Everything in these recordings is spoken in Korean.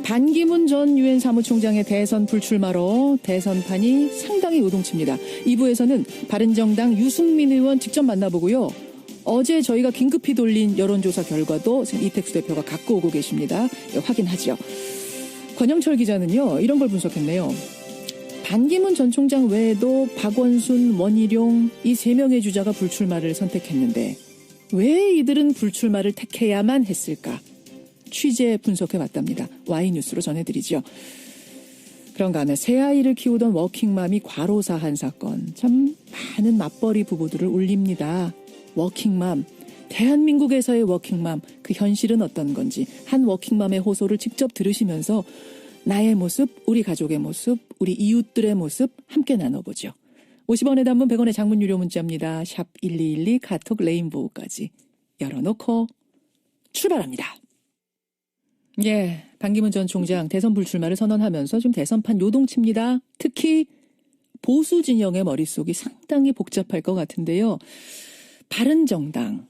반기문 전 유엔 사무총장의 대선 불출마로 대선판이 상당히 요동칩니다. 2부에서는 바른정당 유승민 의원 직접 만나보고요. 어제 저희가 긴급히 돌린 여론조사 결과도 지금 이택수 대표가 갖고 오고 계십니다. 확인하죠. 권영철 기자는요, 이런 걸 분석했네요. 반기문 전 총장 외에도 박원순, 원희룡 이 3명의 주자가 불출마를 선택했는데 왜 이들은 불출마를 택해야만 했을까? 취재 분석해봤답니다. Y뉴스로 전해드리죠. 그런가 하면 새 아이를 키우던 워킹맘이 과로사한 사건. 참 많은 맞벌이 부부들을 울립니다. 워킹맘, 대한민국에서의 워킹맘, 그 현실은 어떤 건지 한 워킹맘의 호소를 직접 들으시면서 나의 모습, 우리 가족의 모습, 우리 이웃들의 모습 함께 나눠보죠. 50원의 단문 100원의 장문 유료 문자입니다. 샵 1212 카톡 레인보우까지 열어놓고 출발합니다. 예, 반기문 전 총장 대선 불출마를 선언하면서 지금 대선판 요동칩니다. 특히 보수 진영의 머릿속이 상당히 복잡할 것 같은데요. 바른정당은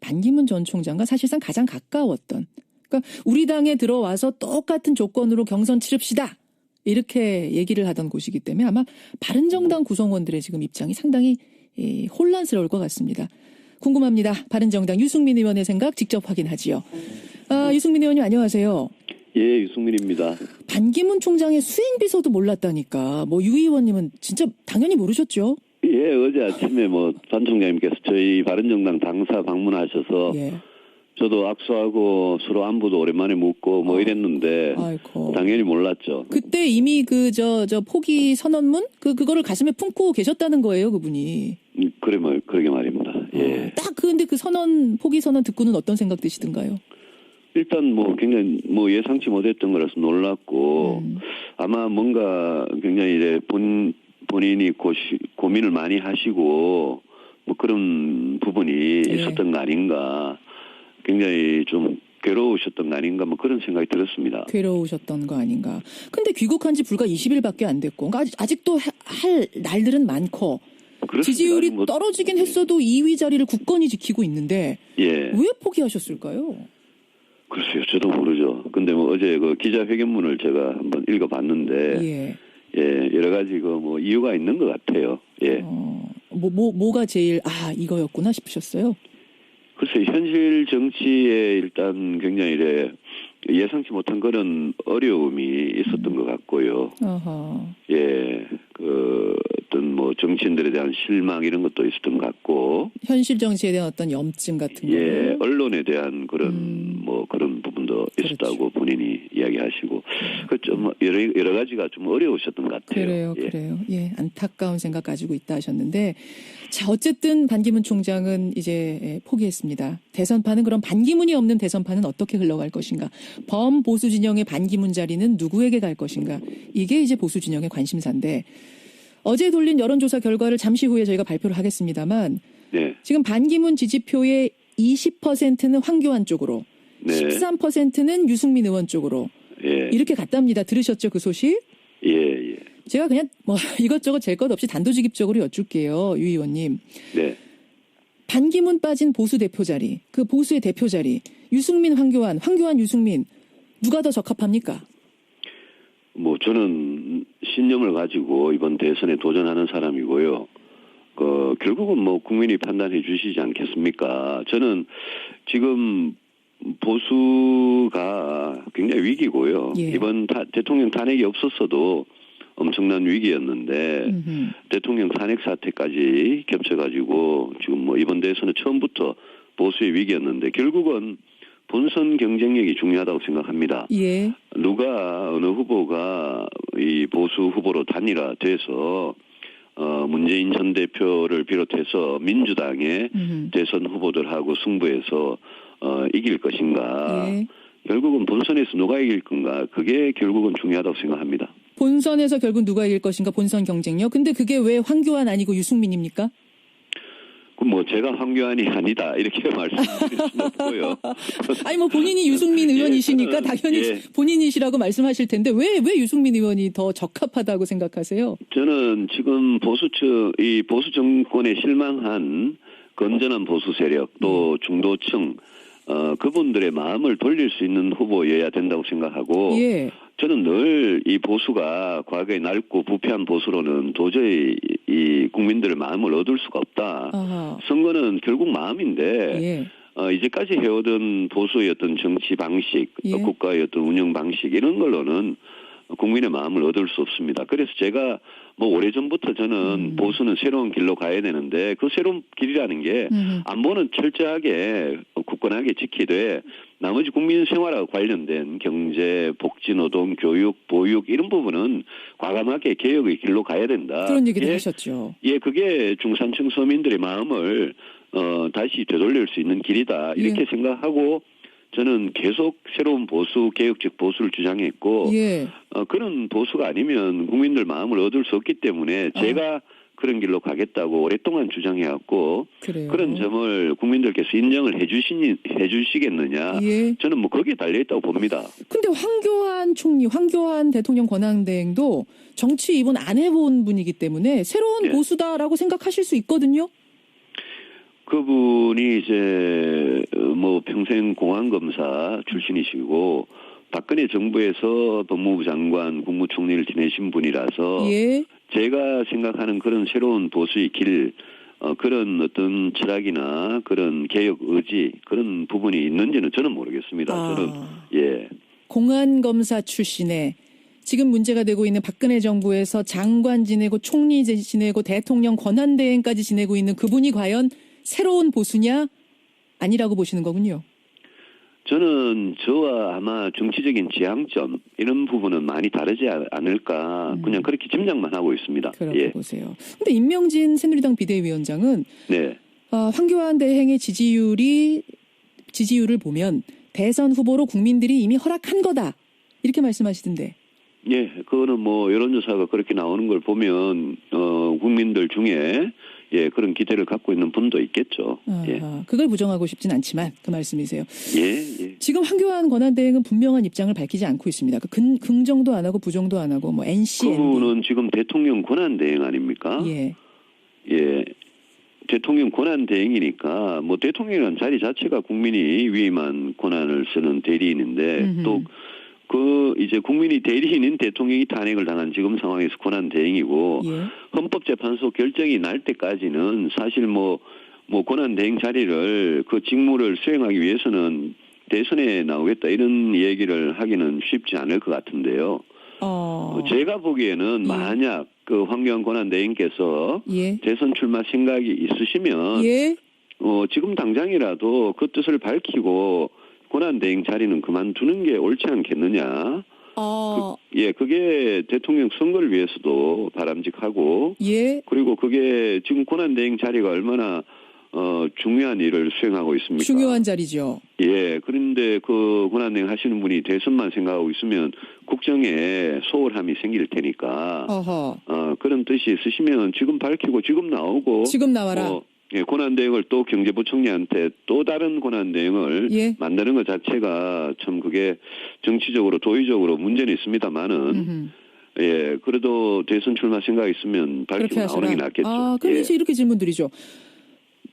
반기문 전 총장과 사실상 가장 가까웠던, 그러니까 우리 당에 들어와서 똑같은 조건으로 경선 치릅시다 이렇게 얘기를 하던 곳이기 때문에 아마 바른정당 구성원들의 지금 입장이 상당히 혼란스러울 것 같습니다. 궁금합니다. 바른정당 유승민 의원의 생각 직접 확인하지요. 유승민 의원님 안녕하세요. 예, 유승민입니다. 반기문 총장의 수행비서도 몰랐다니까. 유 의원님은 진짜 당연히 모르셨죠? 예, 어제 아침에 반 총장님께서 저희 바른정당 당사 방문하셔서 예. 저도 악수하고 서로 안부도 오랜만에 묻고 이랬는데 아이고. 당연히 몰랐죠. 그때 이미 저 포기 선언문 그거를 가슴에 품고 계셨다는 거예요, 그분이. 그러게 말입니다. 예. 딱 근데 그 포기 선언 듣고는 어떤 생각 드시던가요? 일단 굉장히 예상치 못했던 거라서 놀랐고 아마 뭔가 굉장히 본인이 고민을 많이 하시고 그런 부분이 있었던 거 아닌가. 굉장히 좀 괴로우셨던 거 아닌가 그런 생각이 들었습니다. 괴로우셨던 거 아닌가. 근데 귀국한 지 불과 20일밖에 안 됐고 그러니까 아직도 할 날들은 많고 그렇습니다. 지지율이 떨어지긴 했어도 2위 자리를 굳건히 지키고 있는데 왜 포기하셨을까요? 글쎄요. 저도 모르죠. 근데 어제 그 기자회견문을 제가 한번 읽어봤는데 여러 가지 이유가 있는 것 같아요. 예. 뭐가 제일 이거였구나 싶으셨어요? 글쎄 현실 정치에 일단 굉장히 예상치 못한 그런 어려움이 있었던 것 같고요. 예, 어떤 정치인들에 대한 실망 이런 것도 있었던 것 같고. 현실 정치에 대한 어떤 염증 같은 거. 예, 언론에 대한 그런 그런 부분도 있었다고 본인이 이야기하시고. 좀 여러 가지가 좀 어려우셨던 것 같아요. 그래요. 예, 안타까운 생각 가지고 있다 하셨는데. 자, 어쨌든 반기문 총장은 이제 포기했습니다. 대선판은 그럼 반기문이 없는 대선판은 어떻게 흘러갈 것인가? 범보수 진영의 반기문 자리는 누구에게 갈 것인가? 이게 이제 보수 진영의 관심사인데 어제 돌린 여론조사 결과를 잠시 후에 저희가 발표를 하겠습니다만 지금 반기문 지지표의 20%는 황교안 쪽으로 13%는 유승민 의원 쪽으로 이렇게 갔답니다. 들으셨죠? 그 소식? 예. 제가 그냥 이것저것 잴 것 없이 단도직입적으로 여쭐게요. 유 의원님. 네. 반기문 빠진 보수 대표 자리, 그 보수의 대표 자리, 유승민, 황교안, 유승민 누가 더 적합합니까? 저는 신념을 가지고 이번 대선에 도전하는 사람이고요. 결국은 국민이 판단해 주시지 않겠습니까? 저는 지금 보수가 굉장히 위기고요. 이번 대통령 탄핵이 없었어도 엄청난 위기였는데 대통령 탄핵 사태까지 겹쳐가지고 지금 이번 대선은 처음부터 보수의 위기였는데 결국은 본선 경쟁력이 중요하다고 생각합니다. 어느 후보가 이 보수 후보로 단일화돼서 문재인 전 대표를 비롯해서 민주당의 대선 후보들하고 승부해서 이길 것인가. 결국은 본선에서 누가 이길 건가. 그게 결국은 중요하다고 생각합니다. 본선에서 결국 누가 이길 것인가. 본선 경쟁력. 근데 그게 왜 황교안 아니고 유승민입니까? 제가 황교안이 아니다 이렇게 말씀드릴 수는 없고요. 본인이 유승민 의원이시니까 당연히 본인이시라고 말씀하실 텐데 왜 유승민 의원이 더 적합하다고 생각하세요? 저는 지금 이 보수 정권에 실망한 건전한 보수 세력 또 중도층 그분들의 마음을 돌릴 수 있는 후보여야 된다고 생각하고 예. 저는 늘 이 보수가 과거에 낡고 부패한 보수로는 도저히 이 국민들의 마음을 얻을 수가 없다. 아하. 선거는 결국 마음인데 예. 이제까지 해오던 보수의 어떤 정치 방식, 예. 국가의 어떤 운영 방식 이런 걸로는 국민의 마음을 얻을 수 없습니다. 그래서 제가 뭐 오래전부터 저는 보수는 새로운 길로 가야 되는데 그 새로운 길이라는 게 안보는 철저하게 굳건하게 지키되 나머지 국민 생활하고 관련된 경제, 복지, 노동, 교육, 보육 이런 부분은 과감하게 개혁의 길로 가야 된다. 그런 얘기도 하셨죠. 예, 그게 중산층 서민들의 마음을 다시 되돌릴 수 있는 길이다. 이렇게 예. 생각하고 저는 계속 새로운 보수, 개혁적 보수를 주장했고 예. 그런 보수가 아니면 국민들 마음을 얻을 수 없기 때문에 제가 그런 길로 가겠다고 오랫동안 주장해왔고 그래요. 그런 점을 국민들께서 인정을 해주시겠느냐. 예. 저는 뭐 거기에 달려있다고 봅니다. 근데 황교안 총리, 황교안 대통령 권한대행도 정치 입은 안 해본 분이기 때문에 새로운 예. 보수다라고 생각하실 수 있거든요. 그분이 이제 뭐 평생 공안검사 출신이시고 박근혜 정부에서 법무부 장관, 국무총리를 지내신 분이라서 예. 제가 생각하는 그런 새로운 보수의 길, 그런 어떤 철학이나 그런 개혁 의지 그런 부분이 있는지는 저는 모르겠습니다. 저는 예. 공안검사 출신의 지금 문제가 되고 있는 박근혜 정부에서 장관 지내고 총리 지내고 대통령 권한대행까지 지내고 있는 그분이 과연 새로운 보수냐? 아니라고 보시는 거군요. 저는 저와 아마 정치적인 지향점 이런 부분은 많이 다르지 않을까 그냥 그렇게 짐작만 하고 있습니다. 그렇게 예. 보세요. 근데 임명진 새누리당 비대위원장은 네. 황교안 대행의 지지율을 보면 대선 후보로 국민들이 이미 허락한 거다. 이렇게 말씀하시던데. 예, 그거는 뭐 여론조사가 그렇게 나오는 걸 보면 국민들 중에 예 그런 기대를 갖고 있는 분도 있겠죠. 예. 그걸 부정하고 싶진 않지만 그 말씀이세요. 예. 지금 황교안 권한대행은 분명한 입장을 밝히지 않고 있습니다. 긍정도 안 하고 부정도 안 하고 뭐 NC. 그분은 지금 대통령 권한대행 아닙니까? 예. 예. 대통령 권한대행이니까 뭐 대통령이라는 자리 자체가 국민이 위임한 권한을 쓰는 대리인인데 또 그 이제 국민이 대리인인 대통령이 탄핵을 당한 지금 상황에서 권한 대행이고 예. 헌법재판소 결정이 날 때까지는 사실 뭐 권한 대행 자리를 그 직무를 수행하기 위해서는 대선에 나오겠다 이런 얘기를 하기는 쉽지 않을 것 같은데요. 제가 보기에는 만약 그 황교안 권한 대행께서 예. 대선 출마 생각이 있으시면 예. 지금 당장이라도 그 뜻을 밝히고 권한대행 자리는 그만두는 게 옳지 않겠느냐. 그게 대통령 선거를 위해서도 바람직하고. 예. 그리고 그게 지금 권한대행 자리가 얼마나 중요한 일을 수행하고 있습니까? 중요한 자리죠. 예. 그런데 그 권한대행 하시는 분이 대선만 생각하고 있으면 국정에 소홀함이 생길 테니까. 그런 뜻이 있으시면 지금 밝히고 지금 나오고. 지금 나와라. 예, 권한대행을 또 경제부총리한테 또 다른 권한대행을 예. 만드는 것 자체가 참 그게 정치적으로 도의적으로 문제는 있습니다만은 예, 그래도 대선 출마 생각 있으면 밝히고 나오는 게 낫겠죠. 그럼 이제 이렇게 질문드리죠.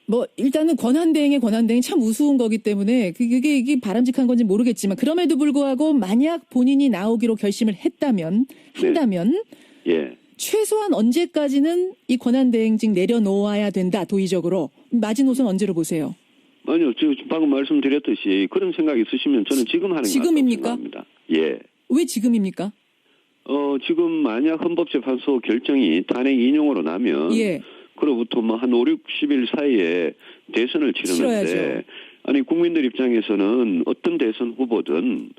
뭐 일단은 권한대행이 참 우스운 거기 때문에 이게 바람직한 건지 모르겠지만 그럼에도 불구하고 만약 본인이 나오기로 결심을 한다면 예. 최소한 언제까지는 이 권한대행직 내려놓아야 된다. 도의적으로. 마지노선 언제로 보세요? 아니요. 지금 방금 말씀드렸듯이 그런 생각이 있으시면 저는 지금 하는 게 지금입니까? 생각합니다. 예. 왜 지금입니까? 지금 만약 헌법재판소 결정이 탄핵 인용으로 나면 예. 그로부터 뭐 한 5, 60일 사이에 대선을 치르는데 치러야죠. 아니 국민들 입장에서는 어떤 대선 후보든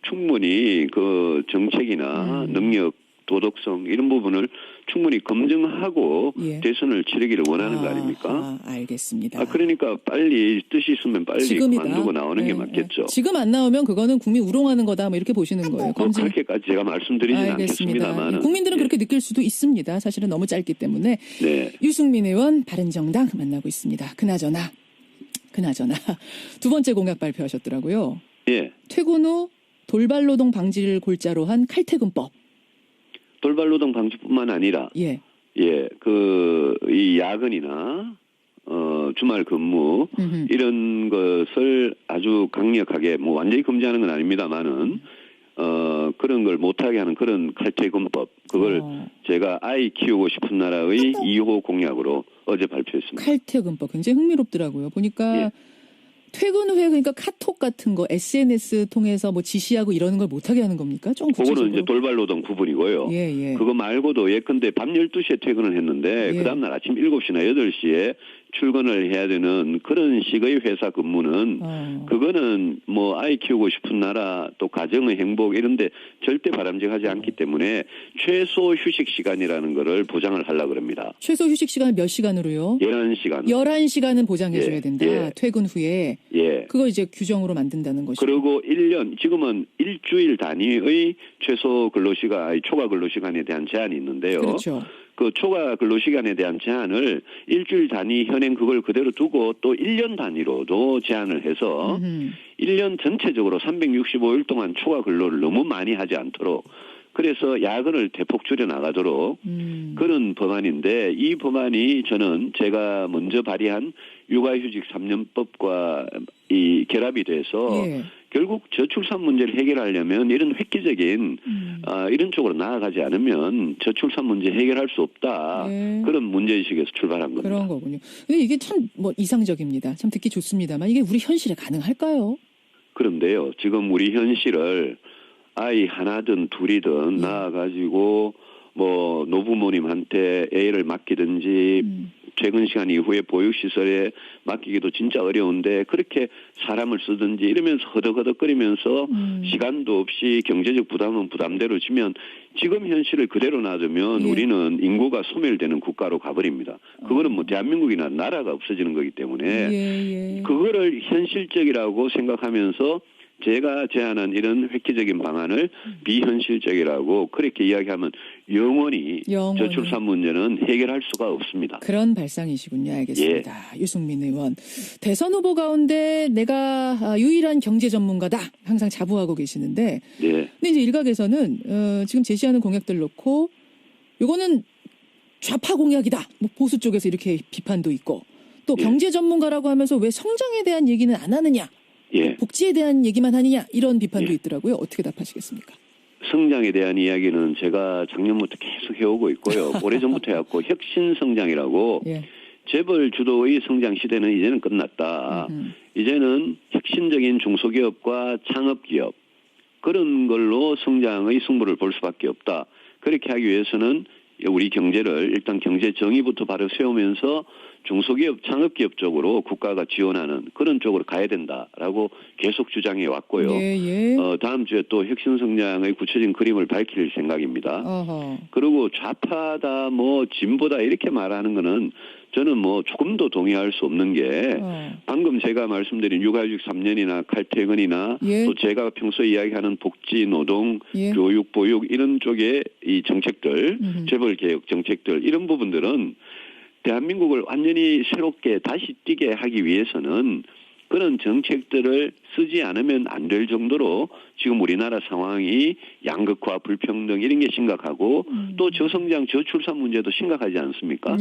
충분히 그 정책이나 능력 도덕성 이런 부분을 충분히 검증하고 예. 대선을 치르기를 원하는 거 아닙니까? 알겠습니다. 그러니까 빨리 뜻이 있으면 빨리 그만두고 나오는 게 맞겠죠. 지금 안 나오면 그거는 국민 우롱하는 거다 뭐 이렇게 보시는 거예요. 그렇게까지 제가 말씀드리지는 않겠습니다만. 국민들은 그렇게 느낄 수도 있습니다. 사실은 너무 짧기 때문에. 네. 유승민 의원 바른정당 만나고 있습니다. 그나저나 두 번째 공약 발표하셨더라고요. 예. 퇴근 후 돌발노동 방지를 골자로 한 칼퇴근법. 돌발노동 방지뿐만 아니라 이 야근이나 주말 근무 이런 것을 아주 강력하게 뭐 완전히 금지하는 건 아닙니다만은 그런 걸 못하게 하는 그런 칼퇴근법 그걸 제가 아이 키우고 싶은 나라의 2호 공약으로 어제 발표했습니다. 칼퇴근법 굉장히 흥미롭더라고요. 보니까 예. 퇴근 후에 그러니까 카톡 같은 거 SNS 통해서 뭐 지시하고 이러는 걸 못하게 하는 겁니까? 좀 구체적으로. 그거는 이제 돌발노동 부분이고요. 예. 그거 말고도 예컨대 밤 12시에 퇴근을 했는데 예. 그다음날 아침 7시나 8시에 출근을 해야 되는 그런 식의 회사 근무는 그거는 뭐 아이 키우고 싶은 나라 또 가정의 행복 이런데 절대 바람직하지 않기 때문에 최소 휴식 시간이라는 거를 보장을 하려고 그럽니다. 최소 휴식 시간 몇 시간으로요? 11시간. 11시간은 보장해 줘야 된다. 예. 퇴근 후에. 예. 그거 이제 규정으로 만든다는 것이죠. 그리고 1년 지금은 일주일 단위의 최소 근로시간, 초과 근로시간에 대한 제한이 있는데요. 그렇죠. 그 초과 근로시간에 대한 제한을 일주일 단위 현행 그걸 그대로 두고 또 1년 단위로도 제한을 해서 1년 전체적으로 365일 동안 초과 근로를 너무 많이 하지 않도록 그래서 야근을 대폭 줄여나가도록 그런 법안인데 이 법안이 저는 제가 먼저 발의한 육아휴직 3년법과 이 결합이 돼서 예. 결국 저출산 문제를 해결하려면 이런 획기적인 이런 쪽으로 나아가지 않으면 저출산 문제 해결할 수 없다. 예. 그런 문제의식에서 출발한 겁니다. 그런 거군요. 근데 이게 참 뭐 이상적입니다. 참 듣기 좋습니다만 이게 우리 현실에 가능할까요? 그런데요. 지금 우리 현실을 아이 하나든 둘이든 낳아가지고 뭐 노부모님한테 애를 맡기든지 퇴근 시간 이후에 보육시설에 맡기기도 진짜 어려운데 그렇게 사람을 쓰든지 이러면서 허덕허덕거리면서 시간도 없이 경제적 부담은 부담대로 지면 지금 현실을 그대로 놔두면 예. 우리는 인구가 소멸되는 국가로 가버립니다. 그거는 뭐 대한민국이나 나라가 없어지는 거기 때문에 예. 그거를 현실적이라고 생각하면서 제가 제안한 이런 획기적인 방안을 비현실적이라고 그렇게 이야기하면 영원히 저출산 문제는 해결할 수가 없습니다. 그런 발상이시군요. 알겠습니다. 예. 유승민 의원. 대선 후보 가운데 내가 유일한 경제 전문가다. 항상 자부하고 계시는데. 네. 근데 이제 일각에서는 지금 제시하는 공약들 놓고 요거는 좌파 공약이다. 뭐 보수 쪽에서 이렇게 비판도 있고. 또 경제 전문가라고 하면서 왜 성장에 대한 얘기는 안 하느냐. 예. 복지에 대한 얘기만 하느냐 이런 비판도 있더라고요. 어떻게 답하시겠습니까? 성장에 대한 이야기는 제가 작년부터 계속 해오고 있고요. 오래전부터 해왔고 혁신성장이라고 재벌 주도의 성장 시대는 이제는 끝났다. 이제는 혁신적인 중소기업과 창업기업 그런 걸로 성장의 승부를 볼 수밖에 없다. 그렇게 하기 위해서는 우리 경제를 일단 경제 정의부터 바로 세우면서 중소기업, 창업기업 쪽으로 국가가 지원하는 그런 쪽으로 가야 된다라고 계속 주장해 왔고요. 다음 주에 또 혁신성장의 구체적인 그림을 밝힐 생각입니다. 그리고 좌파다 뭐 진보다 이렇게 말하는 거는 저는 뭐 조금도 동의할 수 없는 게 방금 제가 말씀드린 육아휴직 3년이나 칼퇴근이나 또 제가 평소에 이야기하는 복지, 노동, 교육, 보육 이런 쪽의 이 정책들, 재벌개혁 정책들 이런 부분들은 대한민국을 완전히 새롭게 다시 뛰게 하기 위해서는 그런 정책들을 쓰지 않으면 안 될 정도로 지금 우리나라 상황이 양극화, 불평등 이런 게 심각하고 또 저성장, 저출산 문제도 심각하지 않습니까?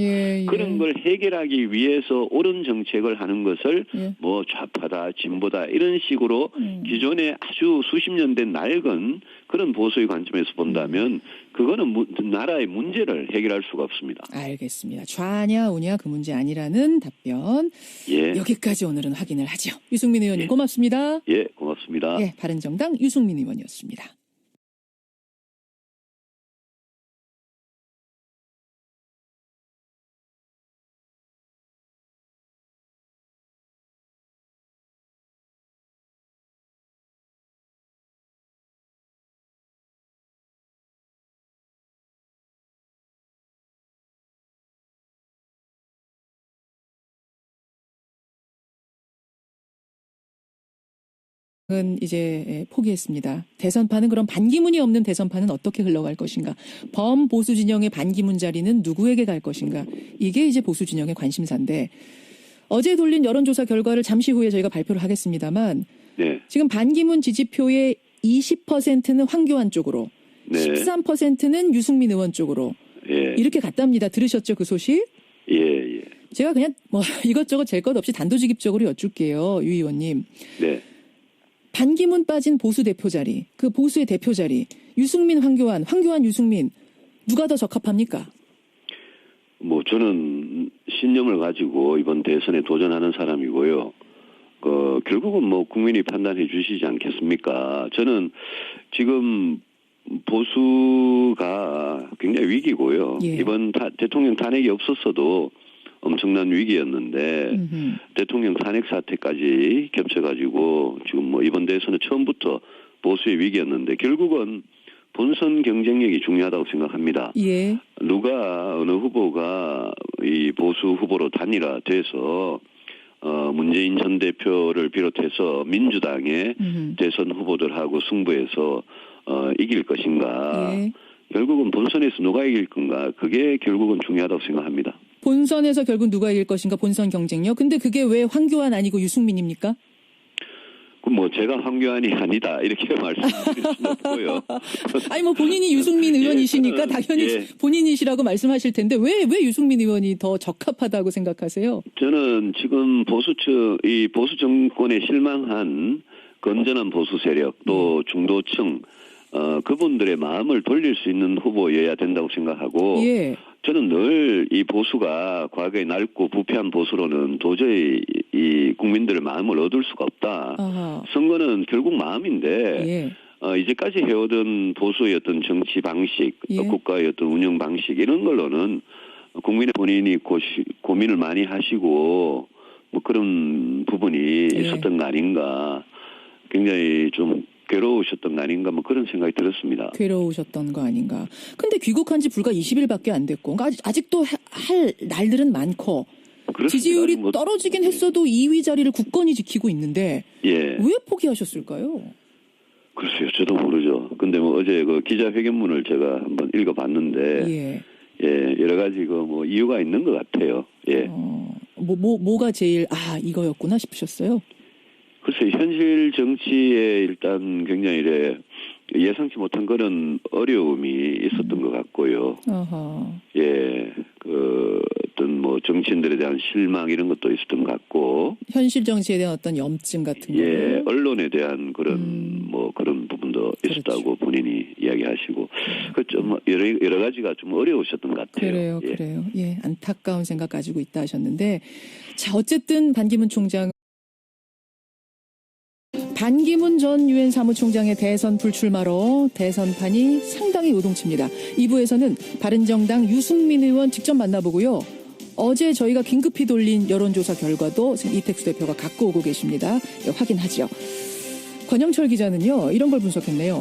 그런 걸 해결하기 위해서 옳은 정책을 하는 것을 뭐 좌파다, 진보다 이런 식으로 기존에 아주 수십 년 된 낡은 그런 보수의 관점에서 본다면 그거는 나라의 문제를 해결할 수가 없습니다. 알겠습니다. 좌냐 우냐 그 문제 아니라는 답변. 여기까지 오늘은 확인을 하죠. 유승민 의원님 고맙습니다. 예, 고맙습니다. 바른정당 유승민 의원이었습니다. 은 이제 포기했습니다. 대선판은 그럼 반기문이 없는 대선판은 어떻게 흘러갈 것인가? 범보수 진영의 반기문 자리는 누구에게 갈 것인가? 이게 이제 보수 진영의 관심사인데 어제 돌린 여론조사 결과를 잠시 후에 저희가 발표를 하겠습니다만 지금 반기문 지지표의 20%는 황교안 쪽으로 13%는 유승민 의원 쪽으로 이렇게 갔답니다. 들으셨죠 그 소식? 제가 그냥 뭐 이것저것 잴 것 없이 단도직입적으로 여쭐게요. 유 의원님. 네. 반기문 빠진 보수 대표 자리, 그 보수의 대표 자리, 유승민, 황교안, 유승민 누가 더 적합합니까? 뭐 저는 신념을 가지고 이번 대선에 도전하는 사람이고요. 결국은 뭐 국민이 판단해 주시지 않겠습니까? 저는 지금 보수가 굉장히 위기고요. 예. 이번 대통령 탄핵이 없었어도 엄청난 위기였는데 대통령 탄핵 사태까지 겹쳐가지고 지금 뭐 이번 대선은 처음부터 보수의 위기였는데 결국은 본선 경쟁력이 중요하다고 생각합니다. 예. 누가 어느 후보가 이 보수 후보로 단일화돼서 문재인 전 대표를 비롯해서 민주당의 대선 후보들하고 승부해서 이길 것인가. 예. 결국은 본선에서 누가 이길 건가. 그게 결국은 중요하다고 생각합니다. 본선에서 결국 누가 이길 것인가 본선 경쟁력. 근데 그게 왜 황교안 아니고 유승민입니까? 뭐 제가 황교안이 아니다 이렇게 말씀드릴 수는 없고요. 아니 뭐 본인이 유승민 의원이시니까 예, 당연히 본인이시라고 말씀하실 텐데 왜 유승민 의원이 더 적합하다고 생각하세요? 저는 지금 이 보수 정권에 실망한 건전한 보수 세력 또 중도층 그분들의 마음을 돌릴 수 있는 후보여야 된다고 생각하고 예. 저는 늘 이 보수가 과거에 낡고 부패한 보수로는 도저히 이 국민들의 마음을 얻을 수가 없다. 아하. 선거는 결국 마음인데 이제까지 해오던 보수의 어떤 정치 방식, 국가의 어떤 운영 방식 이런 걸로는 국민의 본인이 고민을 많이 하시고 뭐 그런 부분이 있었던 거 아닌가. 굉장히 좀 괴로우셨던 거 아닌가 뭐 그런 생각이 들었습니다. 괴로우셨던 거 아닌가. 근데 귀국한 지 불과 20일밖에 안 됐고 아직도 할 날들은 많고 그렇습니다. 지지율이 뭐, 떨어지긴 했어도 2위 자리를 굳건히 지키고 있는데 왜 포기하셨을까요? 글쎄요. 저도 모르죠. 근데 뭐 어제 그 기자회견문을 제가 한번 읽어봤는데 여러 가지 뭐 이유가 있는 것 같아요. 예. 뭐가 제일 이거였구나 싶으셨어요? 글쎄 현실 정치에 일단 굉장히 예상치 못한 그런 어려움이 있었던 것 같고요. 어떤 뭐 정치인들에 대한 실망 이런 것도 있었던 것 같고. 현실 정치에 대한 어떤 염증 같은 거. 언론에 대한 그런 그런 부분도 있었다고 본인이 이야기하시고 좀 여러 가지가 좀 어려우셨던 것 같아요. 그래요. 예, 안타까운 생각 가지고 있다 하셨는데 자 어쨌든 반기문 전 유엔 사무총장의 대선 불출마로 대선판이 상당히 요동칩니다. 2부에서는 바른정당 유승민 의원 직접 만나보고요. 어제 저희가 긴급히 돌린 여론조사 결과도 지금 이택수 대표가 갖고 오고 계십니다. 확인하죠. 권영철 기자는요. 이런 걸 분석했네요.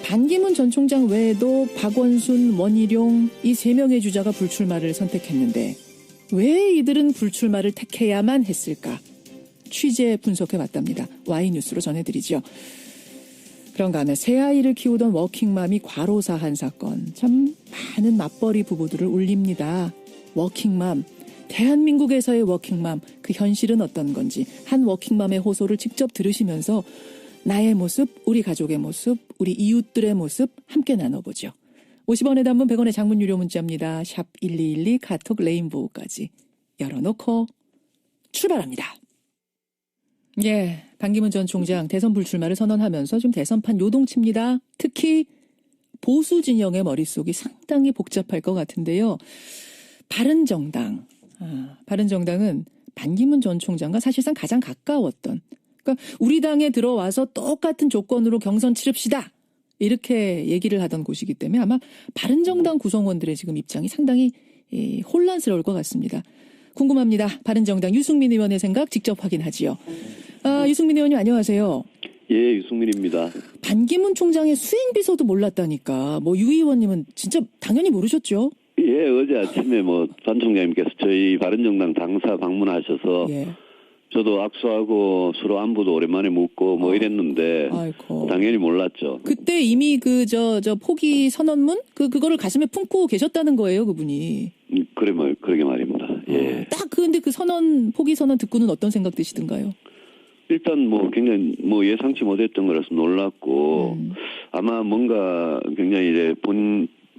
반기문 전 총장 외에도 박원순, 원희룡 이 3명의 주자가 불출마를 선택했는데 왜 이들은 불출마를 택해야만 했을까? 취재 분석해봤답니다. Y뉴스로 전해드리죠. 그런가 하면 새 아이를 키우던 워킹맘이 과로사한 사건. 참 많은 맞벌이 부부들을 울립니다. 워킹맘. 대한민국에서의 워킹맘. 그 현실은 어떤 건지 한 워킹맘의 호소를 직접 들으시면서 나의 모습, 우리 가족의 모습, 우리 이웃들의 모습 함께 나눠보죠. 50원의 단문 100원의 장문 유료 문자입니다. 샵 1212 카톡 레인보우까지 열어놓고 출발합니다. 반기문 전 총장 대선 불출마를 선언하면서 지금 대선판 요동칩니다. 특히 보수 진영의 머릿속이 상당히 복잡할 것 같은데요. 바른정당은 반기문 전 총장과 사실상 가장 가까웠던 그러니까 우리 당에 들어와서 똑같은 조건으로 경선 치릅시다. 이렇게 얘기를 하던 곳이기 때문에 아마 바른정당 구성원들의 지금 입장이 상당히 혼란스러울 것 같습니다. 궁금합니다. 바른정당 유승민 의원의 생각 직접 확인하지요. 유승민 의원님 안녕하세요. 예, 유승민입니다. 반기문 총장의 수행비서도 몰랐다니까. 유 의원님은 진짜 당연히 모르셨죠? 예, 어제 아침에 반 총장님께서 저희 바른정당 당사 방문하셔서 저도 악수하고 서로 안부도 오랜만에 묻고 이랬는데 아이고. 당연히 몰랐죠. 그때 이미 저 포기 선언문 그거를 가슴에 품고 계셨다는 거예요, 그분이. 그러게 말입니다. 예. 딱 근데 그 포기 선언 듣고는 어떤 생각 드시던가요? 일단 굉장히 예상치 못했던 거라서 놀랐고 아마 뭔가 굉장히